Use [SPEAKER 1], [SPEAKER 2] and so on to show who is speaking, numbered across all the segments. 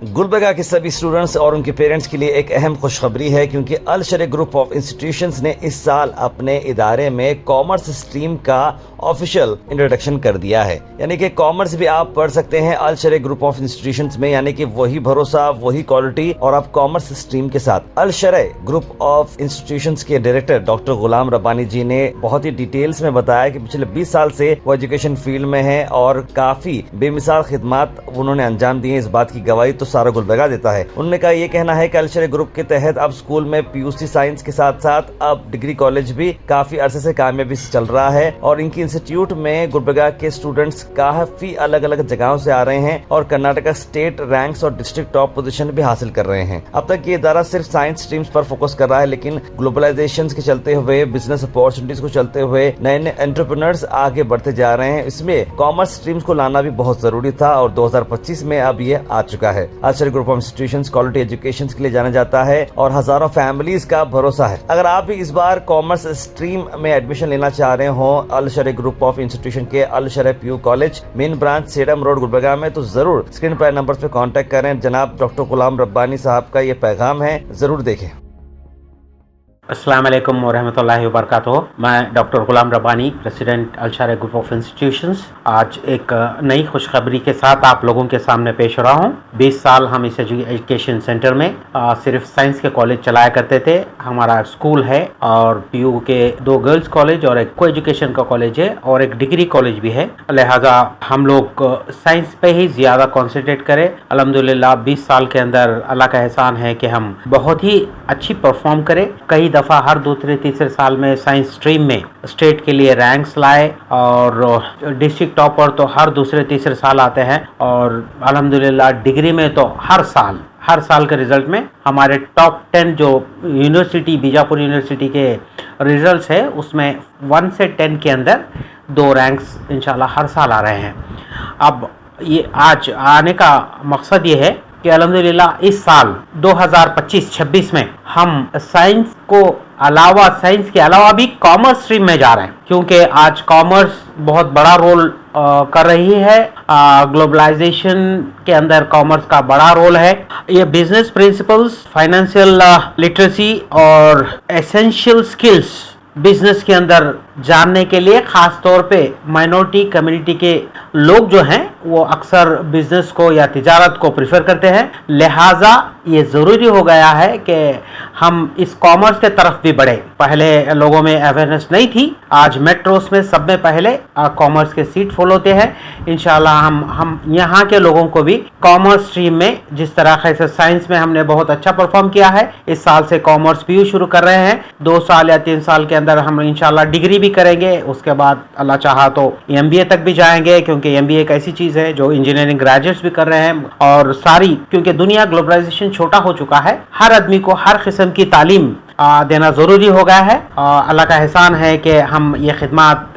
[SPEAKER 1] गुलबर्गा के सभी स्टूडेंट्स और उनके पेरेंट्स के लिए एक अहम खुशखबरी है, क्योंकि अल शरह ग्रुप ऑफ इंस्टीट्यूशंस ने इस साल अपने इदारे में कॉमर्स स्ट्रीम का ऑफिशियल इंट्रोडक्शन कर दिया है। यानी कि कॉमर्स भी आप पढ़ सकते हैं अल शरह ग्रुप ऑफ इंस्टीट्यूशंस में, यानी कि वही भरोसा, वही क्वालिटी, और आप कॉमर्स स्ट्रीम के साथ। अल शरह ग्रुप ऑफ इंस्टीट्यूशंस के डायरेक्टर डॉक्टर गुलाम रब्बानी जी ने बहुत ही डिटेल्स में बताया कि पिछले 20 साल से वो एजुकेशन फील्ड में है और काफी बेमिसाल खिदमत उन्होंने अंजाम दिए। इस बात की गवाही तो सारा गुलबर्गा देता है। उन्होंने कहा, ये कहना है कि अल शरह ग्रुप के तहत अब स्कूल में पीयूसी साइंस के साथ साथ अब डिग्री कॉलेज भी काफी अरसे से कामयाबी से चल रहा है, और इनकी इंस्टीट्यूट में गुलबर्गा के स्टूडेंट्स काफी अलग अलग जगहों से आ रहे हैं और कर्नाटका स्टेट रैंक्स और डिस्ट्रिक्ट टॉप पोजीशन भी हासिल कर रहे हैं। अब तक ये इदारा सिर्फ साइंस स्ट्रीम्स पर फोकस कर रहा है, लेकिन ग्लोबलाइजेशन के चलते हुए, बिजनेस अपॉर्चुनिटीज को चलते हुए नए नए एंटरप्रेन्योर्स आगे बढ़ते जा रहे हैं। इसमें कॉमर्स स्ट्रीम्स को लाना भी बहुत जरूरी था और 2025 में अब ये आ चुका है। Al Sharah group of institutions quality education के लिए जाना जाता है और हजारों फैमिलीज का भरोसा है। अगर आप भी इस बार कॉमर्स स्ट्रीम में एडमिशन लेना चाह रहे हो अल शरह ग्रुप ऑफ इंस्टीट्यूशन के Al Sharah PU college, main branch Sedam road Gulbarga में, तो जरूर स्क्रीन पर नंबर पे कांटेक्ट करें। जनाब डॉक्टर गुलाम रब्बानी साहब का ये पैगाम है, जरूर देखें।
[SPEAKER 2] अस्सलाम वालेकुम वरहमतुल्लाहि वबरकातुहू। मैं doctor Ghulam Rabbani, president Al Sharah group of institutions, आज एक नई खुशखबरी के साथ आप लोगों के सामने पेश हो रहा हूँ। 20 साल हम इस एजुकेशन सेंटर में सिर्फ साइंस के कॉलेज चलाया करते थे। हमारा स्कूल है और पीयू के 2 गर्ल्स कॉलेज और एक को एजुकेशन का कॉलेज है और एक डिग्री कॉलेज भी है। लिहाजा हम लोग साइंस पे ही ज़्यादा कॉन्सेंट्रेट करें। अल्हम्दुलिल्लाह 20 साल के अंदर अल्लाह का एहसान है कि हम बहुत ही अच्छी परफॉर्म करें। कई दफ़ा हर दूसरे तीसरे साल में साइंस स्ट्रीम में स्टेट के लिए रैंक्स लाए और डिस्ट्रिक्ट टॉपर तो हर दूसरे तीसरे साल आते हैं, और अल्हम्दुलिल्लाह डिग्री में तो हर साल के रिजल्ट में हमारे टॉप 10 जो यूनिवर्सिटी, बीजापुर यूनिवर्सिटी के रिजल्ट्स है, उसमें 1 से 10 के अंदर 2 रैंक्स इंशाल्लाह हर साल आ रहे हैं। अब ये आज आने का मकसद ये है कि अल्हम्दुलिल्लाह इस साल 2025-26 में हम साइंस के अलावा भी कॉमर्स स्ट्रीम में जा रहे हैं, क्योंकि आज कॉमर्स बहुत बड़ा रोल कर रही है। ग्लोबलाइजेशन के अंदर कॉमर्स का बड़ा रोल है। ये बिजनेस प्रिंसिपल्स, फाइनेंशियल लिटरेसी और एसेंशियल स्किल्स बिजनेस के अंदर जानने के लिए खास तौर पे माइनॉरिटी कम्युनिटी के लोग जो हैं वो अक्सर बिजनेस को या तिजारत को प्रेफर करते हैं। लिहाजा ये ज़रूरी हो गया है कि हम इस कॉमर्स के तरफ भी बढ़े। पहले लोगों में अवेयरनेस नहीं थी, आज मेट्रोस में सब में पहले कॉमर्स के सीट फुल होते हैं। इंशाल्लाह हम यहाँ के लोगों को भी कॉमर्स स्ट्रीम में, जिस तरह से साइंस में हमने बहुत अच्छा परफॉर्म किया है, इस साल से कॉमर्स पीयू शुरू कर रहे हैं। 2 साल या 3 साल के अंदर हम इंशाल्लाह डिग्री भी करेंगे। उसके बाद अल्लाह चाहा तो MBA तक भी जाएंगे, क्योंकि MBA एक ऐसी चीज़ है जो इंजीनियरिंग ग्रेजुएट्स भी कर रहे हैं। और सारी, क्योंकि दुनिया ग्लोबलाइजेशन छोटा हो चुका है, हर आदमी को हर किस्म की तालीम देना ज़रूरी हो गया है। अल्लाह का एहसान है कि हम ये खिदमत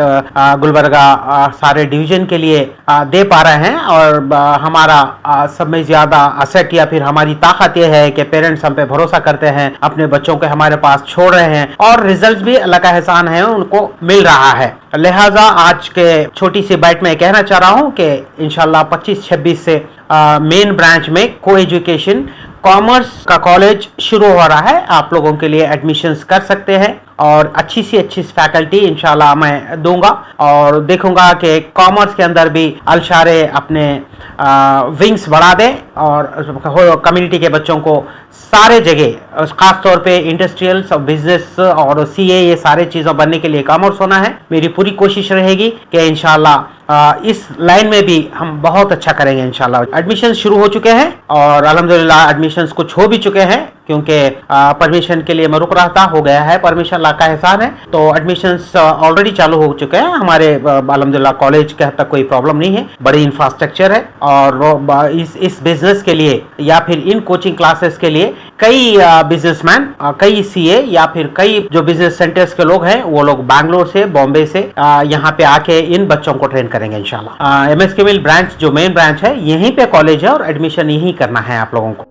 [SPEAKER 2] गुलबर्गा सारे डिवीज़न के लिए दे पा रहे हैं, और हमारा सब में ज़्यादा असेट या फिर हमारी ताकत ये है कि पेरेंट्स हम पे भरोसा करते हैं, अपने बच्चों को हमारे पास छोड़ रहे हैं, और रिजल्ट भी अल्लाह का एहसान है उनको मिल रहा है। लिहाजा आज के छोटी सी बाइट में कहना चाह रहा हूँ कि इंशाल्लाह 25-26 से मेन ब्रांच में को एजुकेशन कॉमर्स का कॉलेज शुरू हो रहा है। आप लोगों के लिए एडमिशन्स कर सकते हैं और अच्छी सी फैकल्टी इंशाल्लाह मैं दूंगा, और देखूंगा कि कॉमर्स के अंदर भी अल शरह अपने विंग्स बढ़ा दें और कम्युनिटी के बच्चों को सारे जगह, खास तौर पे इंडस्ट्रियल, बिजनेस और CA, ये सारे चीज़ों बनने के लिए कॉमर्स होना है। मेरी पूरी कोशिश रहेगी कि इंशाल्लाह इस लाइन में भी हम बहुत अच्छा करेंगे इंशाल्लाह। एडमिशन शुरू हो चुके हैं और अल्हम्दुलिल्लाह एडमिशन्स कुछ हो भी चुके हैं, क्योंकि परमिशन के लिए मैं रुक रहा था, हो गया है परमिशन, अल्लाह का एहसान है। तो एडमिशन्स ऑलरेडी चालू हो चुके हैं हमारे अल्हम्दुलिल्लाह। कॉलेज के हद तक कोई प्रॉब्लम नहीं है, बड़ी इंफ्रास्ट्रक्चर है, और इस बिजनेस के लिए या फिर इन कोचिंग क्लासेस के लिए कई बिजनेसमैन, कई CA या फिर कई जो बिजनेस सेंटर्स के लोग हैं, वो लोग बैंगलोर से, बॉम्बे से यहाँ पे आके इन बच्चों को ट्रेन करेंगे इंशाल्लाह। MSK मिल ब्रांच जो मेन ब्रांच है, यहीं पे कॉलेज है और एडमिशन यहीं करना है आप लोगों को।